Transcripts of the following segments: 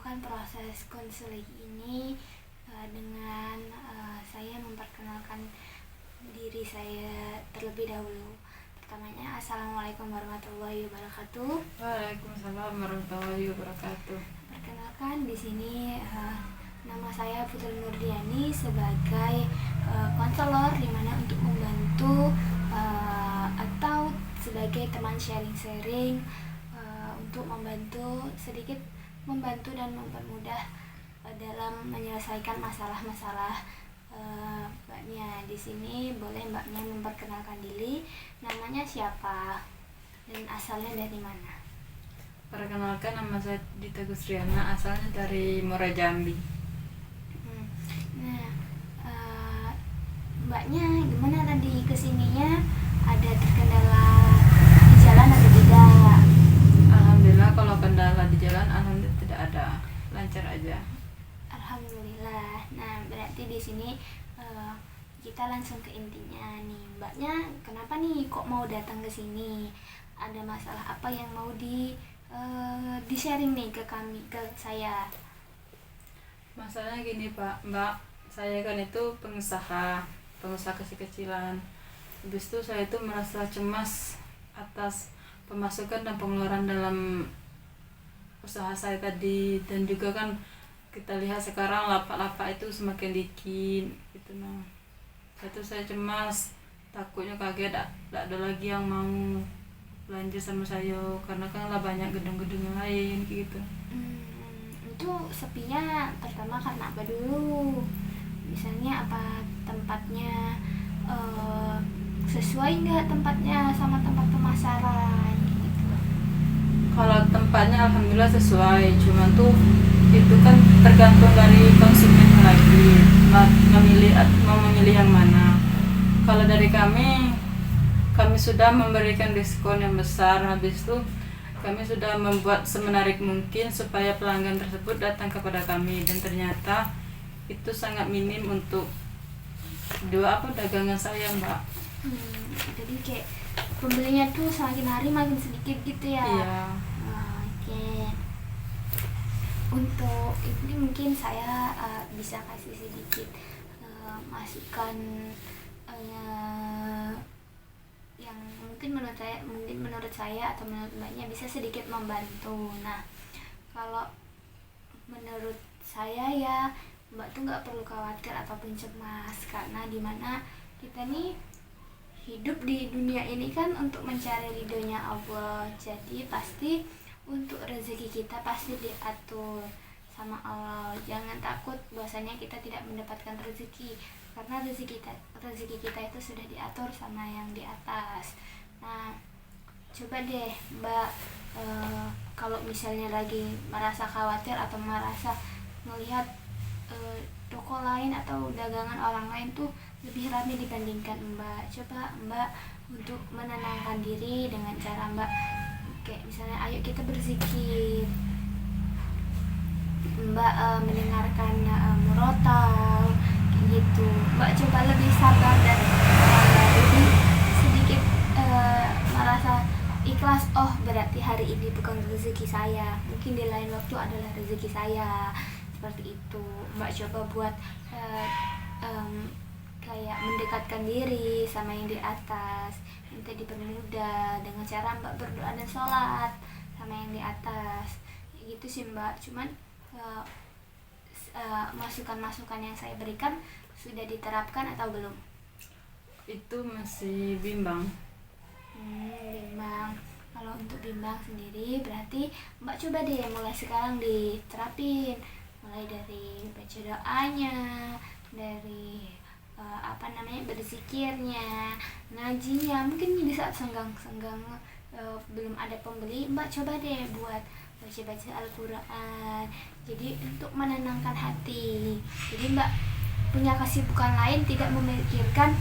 memulakan proses konseling ini dengan saya memperkenalkan diri saya terlebih dahulu. Pertamanya, Assalamualaikum warahmatullahi wabarakatuh. Waalaikumsalam warahmatullahi wabarakatuh. Perkenalkan, di sini nama saya Putri Nurdiani sebagai konselor di mana untuk membantu atau sebagai teman sharing-sharing untuk sedikit membantu dan mempermudah dalam menyelesaikan masalah-masalah mbaknya. Di sini boleh mbaknya memperkenalkan diri, namanya siapa dan asalnya dari mana? Perkenalkan, nama saya Dita Gusriana, asalnya dari Muara Jambi. Nah, mbaknya gimana tadi kesininya? Ada terkendala di jalan atau tidak? Alhamdulillah, kalau kendala di jalan alhamdulillah tidak ada, lancar aja. Alhamdulillah. Nah, berarti di sini kita langsung ke intinya nih. Mbaknya kenapa nih kok mau datang ke sini? Ada masalah apa yang mau di sharing nih ke saya? Masalahnya gini Mbak, saya kan itu pengusaha kecil-kecilan. Habis itu saya itu merasa cemas atas pemasukan dan pengeluaran dalam usaha saya tadi, dan juga kan kita lihat sekarang lapak-lapak itu semakin dikit gitu. Nah, saya cemas, takutnya kaget tidak ada lagi yang mau belanja sama saya karena kan lah banyak gedung-gedung yang lain gitu. Itu sepinya pertama karena apa dulu? Misalnya apa tempatnya sesuai nggak tempatnya sama tempat pemasaran gitu? Kalau tempatnya alhamdulillah sesuai, cuman tuh itu kan tergantung dari konsumen lagi mau memilih yang mana. Kalau dari kami sudah memberikan diskon yang besar. Habis itu kami sudah membuat semenarik mungkin supaya pelanggan tersebut datang kepada kami, dan ternyata itu sangat minim untuk dagangan saya, Mbak. Jadi kayak pembelinya tuh semakin hari makin sedikit gitu ya? Iya. Oke. Untuk ini mungkin saya bisa kasih sedikit masukan yang mungkin menurut saya atau menurut mbaknya bisa sedikit membantu. Nah, kalau menurut saya ya, mbak tuh nggak perlu khawatir ataupun cemas, karena dimana kita nih hidup di dunia ini kan untuk mencari ridhonya Allah. Jadi pasti untuk rezeki kita pasti diatur sama Allah. Jangan takut bahwasanya kita tidak mendapatkan rezeki, karena rezeki kita itu sudah diatur sama yang di atas. Nah, coba deh mbak, kalau misalnya lagi merasa khawatir atau merasa melihat toko lain atau dagangan orang lain tuh lebih ramai dibandingkan mbak, coba mbak untuk menenangkan diri dengan cara mbak kayak misalnya ayo kita berzikir, mbak mendengarkan murotal gitu. Mbak coba lebih sabar dan lebih sedikit merasa ikhlas. Oh, berarti hari ini bukan rezeki saya, mungkin di lain waktu adalah rezeki saya. Seperti itu mbak coba buat kayak mendekatkan diri sama yang di atas, minta dipermudah dengan cara mbak berdoa dan sholat sama yang di atas gitu sih mbak. Cuman masukan-masukan yang saya berikan sudah diterapkan atau belum? Itu masih bimbang. Bimbang. Kalau untuk bimbang sendiri berarti mbak coba deh mulai sekarang diterapin, mulai dari baca doanya, dari berzikirnya, ngajinya. Mungkin di saat senggang belum ada pembeli, mbak coba deh buat baca Al-Quran, jadi untuk menenangkan hati. Jadi mbak punya kesibukan lain, tidak memikirkan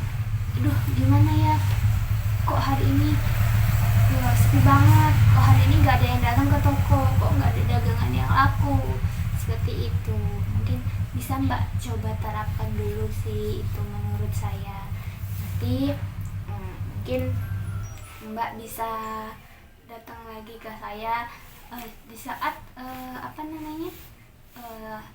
aduh gimana ya kok hari ini sepi banget, kok hari ini gak ada yang datang ke toko, kok gak ada dagangan yang laku. Seperti itu mungkin bisa mbak coba terapkan dulu sih, itu menurut saya. Nanti mungkin mbak bisa datang lagi ke saya di saat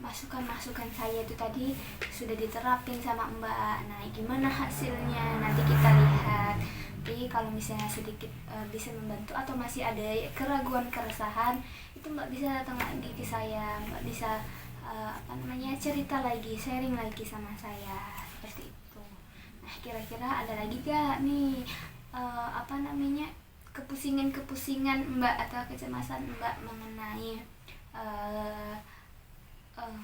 masukan-masukan saya itu tadi sudah diterapin sama Mbak. Nah, gimana hasilnya? Nanti kita lihat. Jadi kalau misalnya sedikit bisa membantu atau masih ada keraguan keresahan, itu Mbak bisa datang lagi ke saya. Mbak bisa cerita lagi, sharing lagi sama saya seperti itu. Nah, kira-kira ada lagi gak nih kepusingan Mbak atau kecemasan Mbak mengenai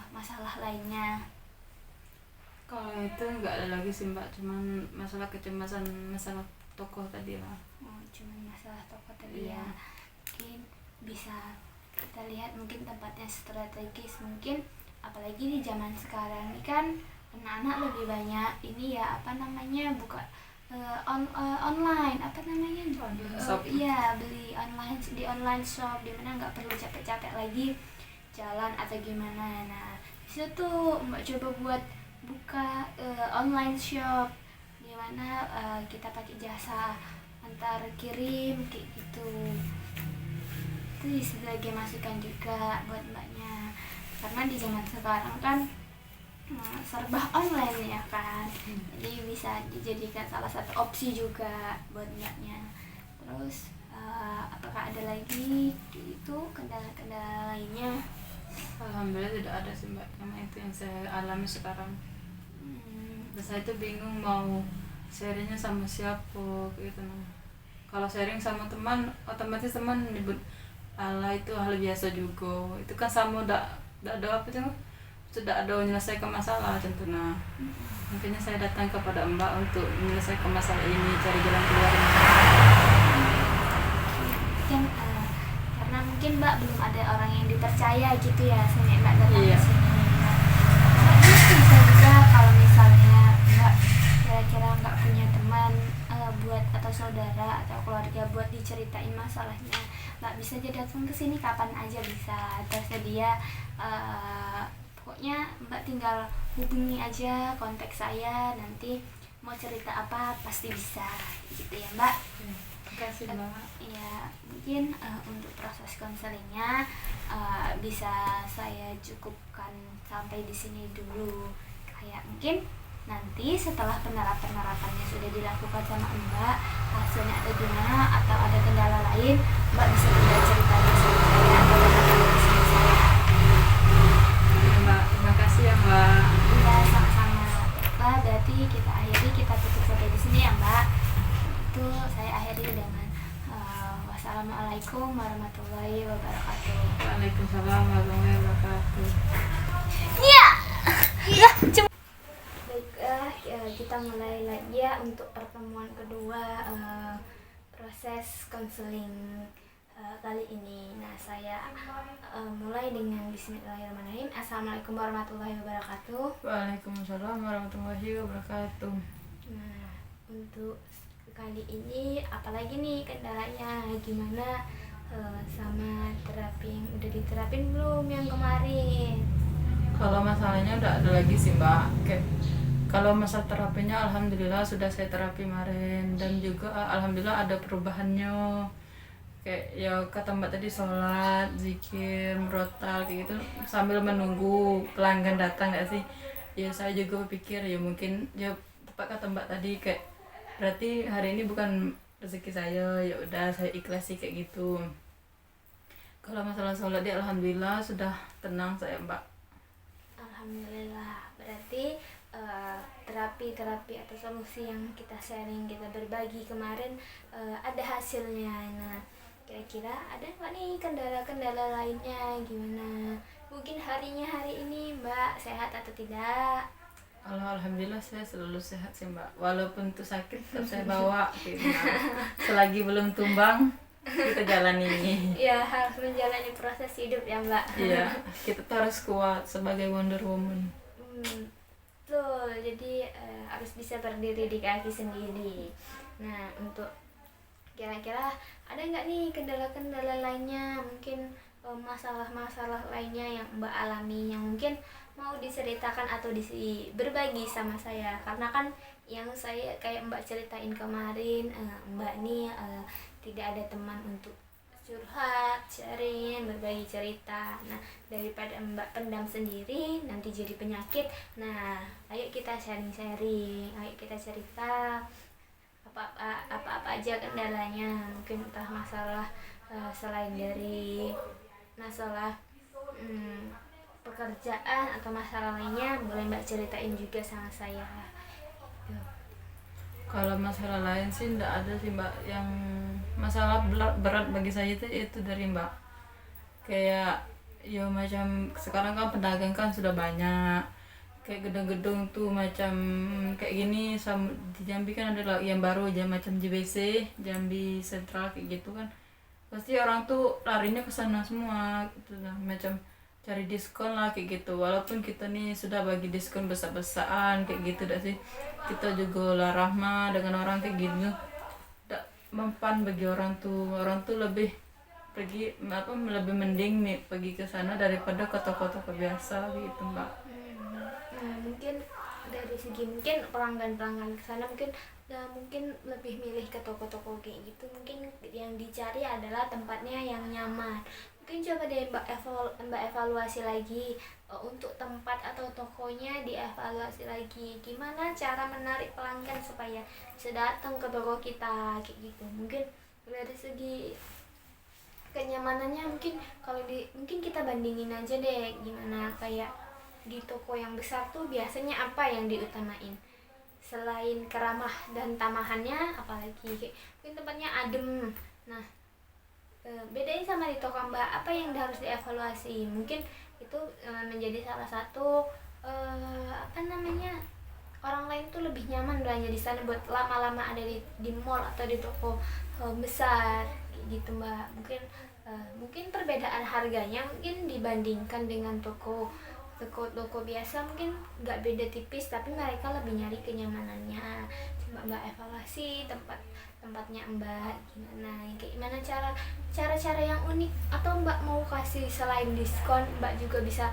masalah lainnya? Kalau itu nggak ada lagi sih Mbak, cuman masalah kecemasan masalah tokoh tadi lah. Cuman masalah toko tadi ya. Mungkin bisa kita lihat mungkin tempatnya strategis, mungkin apalagi di zaman sekarang ini kan anak-anak lebih banyak ini ya buka online Shop. iya, beli online di online shop, dimana nggak perlu capek-capek lagi jalan atau gimana. Nah, disitu tuh Mbak coba buat buka online shop, dimana kita pakai jasa antar kirim kayak gitu. Itu sebagai masukan juga buat Mbaknya, karena di zaman sekarang kan serba online ya kan. Jadi bisa dijadikan salah satu opsi juga buat Mbaknya. Terus apakah ada lagi itu kendala-kendala lainnya? Alhamdulillah tidak ada sih Mbak, karena itu yang saya alami sekarang. Dan saya tuh bingung mau sharingnya sama siapa gitu. Kalau sharing sama teman, otomatis teman nyebut Allah itu hal biasa juga. Itu kan sama tidak ada apa tuh, sudah ada menyelesaikan masalah contohnya. Makanya saya datang kepada Mbak untuk menyelesaikan masalah ini, cari jalan keluarnya. Karena mungkin Mbak belum ada orang yang dipercaya gitu ya sampai Mbak datang ke sini. Bisa juga kalau misalnya Mbak kira-kira nggak punya teman buat atau saudara atau keluarga buat diceritain masalahnya, Mbak bisa aja datang ke sini kapan aja bisa, tersedia. Pokoknya Mbak tinggal hubungi aja kontak saya, nanti mau cerita apa pasti bisa gitu ya Mbak. Terima kasih Mbak. Ya, mungkin untuk proses konselingnya bisa saya cukupkan sampai di sini dulu. Kayak mungkin nanti setelah penerapannya sudah dilakukan sama Mbak, hasilnya ada gimana atau ada kendala lain, Mbak bisa tinggal cerita aja sama saya atau datang ke sini saya. Ya Mbak, terima kasih ya Mbak. Iya, sama-sama. Mbak, berarti kita tutup sampai di sini ya Mbak. Itu saya akhiri dengan wassalamualaikum warahmatullahi wabarakatuh. Waalaikumsalam warahmatullahi wabarakatuh. Iya. Baiklah, kita mulai lagi ya untuk pertemuan kedua proses konseling kali ini. Nah, saya mulai dengan bismillahirrahmanirrahim. Assalamualaikum warahmatullahi wabarakatuh. Waalaikumsalam warahmatullahi wabarakatuh. Nah, untuk kali ini apalagi nih kendalanya, gimana sama terapi yang udah diterapin belum yang kemarin? Kalau masalahnya udah ada lagi sih Mbak. Kalau masa terapinya alhamdulillah sudah saya terapi kemarin, dan juga alhamdulillah ada perubahannya. Kayak ya kata Mbak tadi, sholat, zikir, merotal kayak gitu sambil menunggu pelanggan datang nggak sih? Ya saya juga berpikir ya mungkin ya tepat kata Mbak tadi, kayak berarti hari ini bukan rezeki saya, ya udah saya ikhlasi kayak gitu. Kalau masalah sholat dia alhamdulillah sudah tenang saya Mbak. Alhamdulillah, berarti terapi atau solusi yang kita sharing, kita berbagi kemarin ada hasilnya. Nah, kira-kira ada nggak nih kendala-kendala lainnya gimana? Mungkin hari ini Mbak sehat atau tidak? Alhamdulillah saya selalu sehat sih Mbak, walaupun tuh sakit tetap saya bawa gitu. Selagi belum tumbang kita jalani ini. Ya, harus menjalani proses hidup ya Mbak. Iya, kita tuh harus kuat sebagai Wonder Woman. Tuh, jadi harus bisa berdiri di kaki sendiri. Nah, untuk kira-kira ada nggak nih kendala-kendala lainnya, mungkin masalah-masalah lainnya yang Mbak alami yang mungkin mau diceritakan atau berbagi sama saya? Karena kan yang saya kayak Mbak ceritain kemarin, Mbak nih tidak ada teman untuk curhat, sharing, berbagi cerita. Nah, daripada Mbak pendam sendiri nanti jadi penyakit. Nah, ayo kita sharing-sharing, ayo kita cerita apa-apa aja kendalanya. Mungkin entah masalah selain dari masalah pekerjaan atau masalah lainnya, boleh Mbak ceritain juga sama saya. Kalau masalah lain sih enggak ada sih Mbak. Yang masalah berat bagi saya itu dari Mbak. Kayak ya macam sekarang kan pedagang kan sudah banyak. Kayak gedung-gedung tuh macam kayak gini di Jambi kan ada yang baru aja macam JBC, Jambi Sentral kayak gitu kan. Pasti orang tuh larinya ke sana semua gitu lah, macam cari diskon lah kayak gitu. Walaupun kita nih sudah bagi diskon besar-besaran kayak gitu dah sih, kita juga lah rahmah dengan orang kayak gitu, tak mempan bagi orang tuh lebih pergi lebih mending nih pergi ke sana daripada ke toko-toko biasa gitu Mbak. Mungkin dari segi mungkin pelanggan ke sana mungkin lebih milih ke toko-toko kayak gitu. Mungkin yang dicari adalah tempatnya yang nyaman. Mungkin coba deh Mbak evaluasi lagi, untuk tempat atau tokonya dievaluasi lagi. Gimana cara menarik pelanggan supaya bisa datang ke toko kita kayak gitu. Mungkin dari segi kenyamanannya mungkin kita bandingin aja deh gimana kayak di toko yang besar tuh biasanya apa yang diutamain selain keramah dan tamahannya, apalagi mungkin tempatnya adem. Nah, bedain sama di toko Mbak, apa yang harus dievaluasi. Mungkin itu menjadi salah satu orang lain tuh lebih nyaman belanja di sana buat lama-lama ada di mall atau di toko besar gitu Mbak. Mungkin perbedaan harganya mungkin dibandingkan dengan toko biasa mungkin nggak beda tipis, tapi mereka lebih nyari kenyamanannya. Coba Mbak evaluasi tempatnya Mbak gimana cara-cara yang unik, atau Mbak mau kasih selain diskon Mbak juga bisa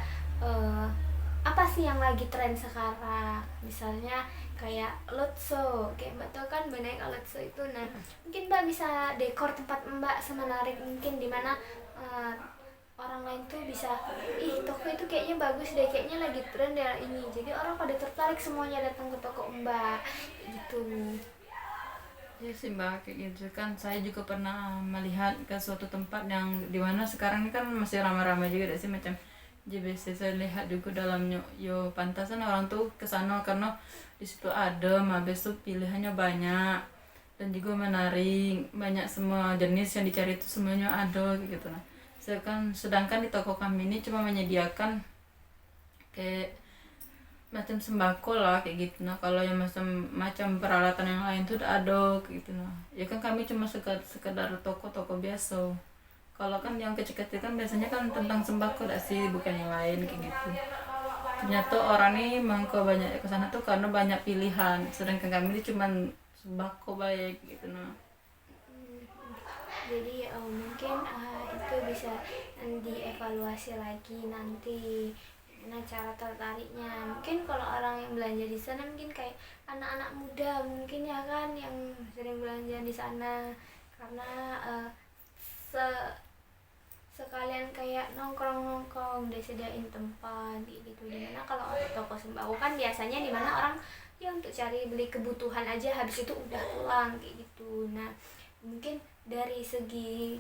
apa sih yang lagi tren sekarang, misalnya kayak lotso, kayak Mbak tahu kan boneka lotso itu. Nah, mungkin Mbak bisa dekor tempat Mbak semenarik mungkin, dimana orang lain tuh bisa, toko itu kayaknya bagus deh, kayaknya lagi tren ya ini, jadi orang pada tertarik semuanya datang ke toko Mbak gitu. Ya sih Mbak, kayak gitu kan saya juga pernah melihat ke suatu tempat yang dimana sekarang ini kan masih ramai-ramai juga sih macam JBC. Saya lihat juga dalamnya yo pantasan orang tuh kesana karena di situ ada habis tuh pilihannya banyak dan juga menarik, banyak semua jenis yang dicari itu semuanya ada gitu. Nah, sedangkan di toko kami ini cuma menyediakan kayak macam sembako lah kayak gitu. Nah, kalau yang macam peralatan yang lain tuh udah ada kayak gitu. Nah, ya kan kami cuma sekedar toko-toko biasa. Kalau kan yang kecil-kecil kan biasanya kan tentang sembako dah sih, bukan yang lain kayak gitu. Ternyata orang nih mangko banyak ke sana tuh karena banyak pilihan, sedangkan kami ini cuma sembako baik gitu. Nah, jadi mungkin itu bisa dievaluasi lagi nanti. Nah, cara tertariknya mungkin kalau orang yang belanja di sana mungkin kayak anak-anak muda mungkin ya kan yang sering belanja di sana, karena sekalian kayak nongkrong disediain tempat gitu. Dimana kalau toko sembako kan biasanya dimana orang ya untuk cari beli kebutuhan aja, habis itu udah pulang kayak gitu. Nah, mungkin dari segi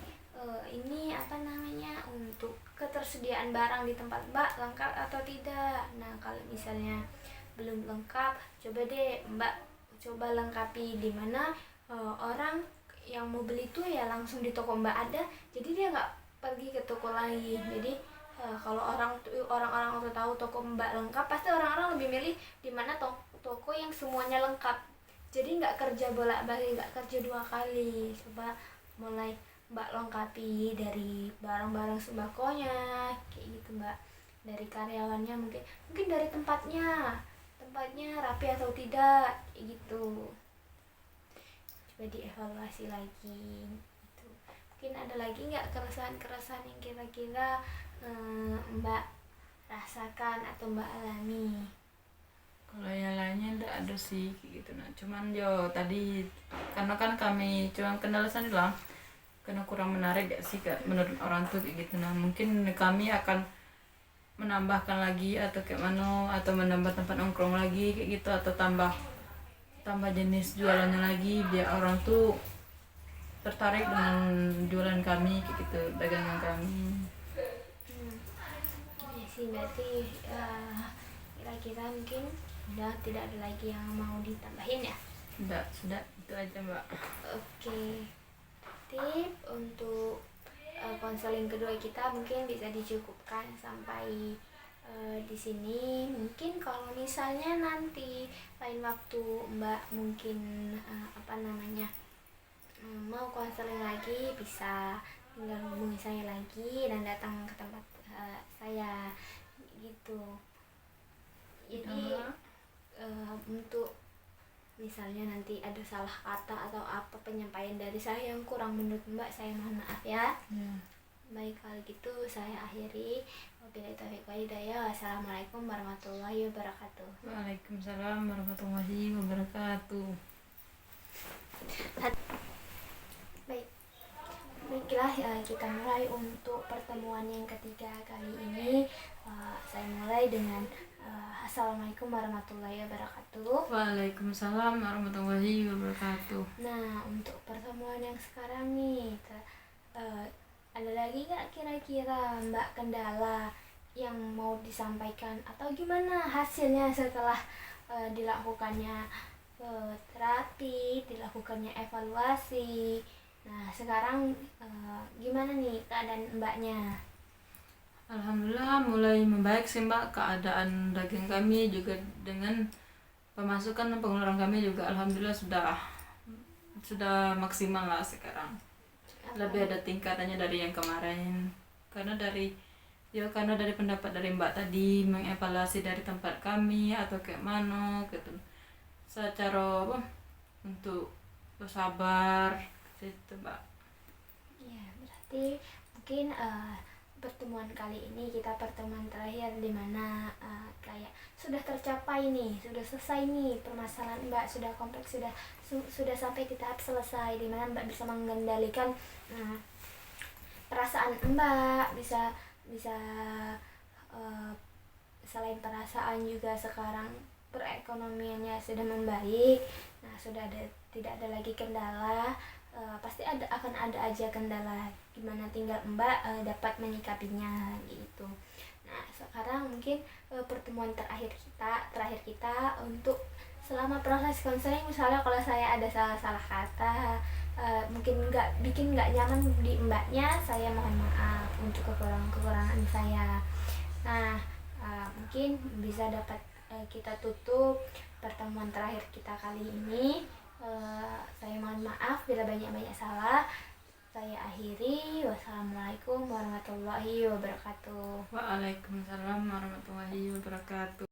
untuk ketersediaan barang di tempat Mbak lengkap atau tidak. Nah, kalau misalnya belum lengkap, coba deh Mbak coba lengkapi, dimana orang yang mau beli tuh ya langsung di toko Mbak ada, jadi dia nggak pergi ke toko lain. Jadi kalau orang-orang udah tahu toko Mbak lengkap, pasti orang-orang lebih milih dimana toko yang semuanya lengkap, jadi nggak kerja bolak-balik, nggak kerja dua kali. Coba mulai Mbak lengkapi dari barang-barang sembakonya kayak gitu Mbak, dari karyawannya, mungkin dari tempatnya rapi atau tidak kayak gitu. Coba dievaluasi lagi gitu. Mungkin ada lagi nggak keresahan yang kira-kira Mbak rasakan atau Mbak alami? kalau yang lainnya enggak ada sih kayak gitu. Nah, cuman tadi karena kan kami cuma kendala sana lah, karena kurang menarik gak sih Kak, menurut orang tuh kayak gitu. Nah mungkin kami akan menambahkan lagi atau kayak mana, atau menambah tempat nongkrong lagi kayak gitu, atau tambah jenis jualannya lagi biar orang tuh tertarik dengan jualan kami kayak gitu, dagangan kami. Ya sih, berarti kira-kira mungkin udah tidak ada lagi yang mau ditambahin ya. Sudah itu aja Mbak. Oke, tip untuk konseling kedua kita mungkin bisa dicukupkan sampai di sini. Mungkin kalau misalnya nanti lain waktu Mbak mungkin mau konseling lagi, bisa tinggal hubungi saya lagi dan datang ke tempat saya gitu. Jadi untuk misalnya nanti ada salah kata atau apa penyampaian dari saya yang kurang menurut Mbak, saya mohon maaf ya. Baik, kalau gitu saya akhiri. Wabillahi taufiq wal hidayah. Wassalamualaikum warahmatullahi wabarakatuh. Waalaikumsalam warahmatullahi wabarakatuh. Baiklah, kita mulai untuk pertemuan yang ketiga kali ini. Saya mulai dengan Assalamualaikum warahmatullahi wabarakatuh. Waalaikumsalam warahmatullahi wabarakatuh. Nah, untuk pertemuan yang sekarang nih, ada lagi nggak kira-kira Mbak kendala yang mau disampaikan, atau gimana hasilnya setelah dilakukannya terapi, dilakukannya evaluasi? Nah, sekarang gimana nih keadaan Mbaknya? Alhamdulillah mulai membaik sih Mbak, keadaan daging kami juga dengan pemasukan dan pengeluaran kami juga alhamdulillah sudah maksimal lah sekarang. Lebih ada tingkatannya dari yang kemarin. Karena dari pendapat dari Mbak tadi mengevaluasi dari tempat kami atau kayak mana gitu. Secara untuk bersabar gitu Mbak. Ya, berarti mungkin pertemuan kali ini kita pertemuan terakhir di mana kayak sudah tercapai nih, sudah selesai nih permasalahan Mbak, sudah kompleks, sudah sampai di tahap selesai, di mana Mbak bisa mengendalikan perasaan Mbak, bisa selain perasaan juga sekarang perekonomiannya sudah membaik. Nah, tidak ada lagi kendala. Pasti akan ada aja kendala, gimana tinggal Mbak dapat menyikapinya gitu. Nah, sekarang mungkin pertemuan terakhir kita untuk selama proses konseling, misalnya kalau saya ada salah kata, mungkin bikin nggak nyaman di Mbaknya, saya mohon maaf untuk kekurangan saya. Nah, mungkin bisa dapat kita tutup pertemuan terakhir kita kali ini. Saya mohon maaf bila banyak salah. Saya akhiri. Wassalamualaikum warahmatullahi wabarakatuh. Waalaikumsalam warahmatullahi wabarakatuh.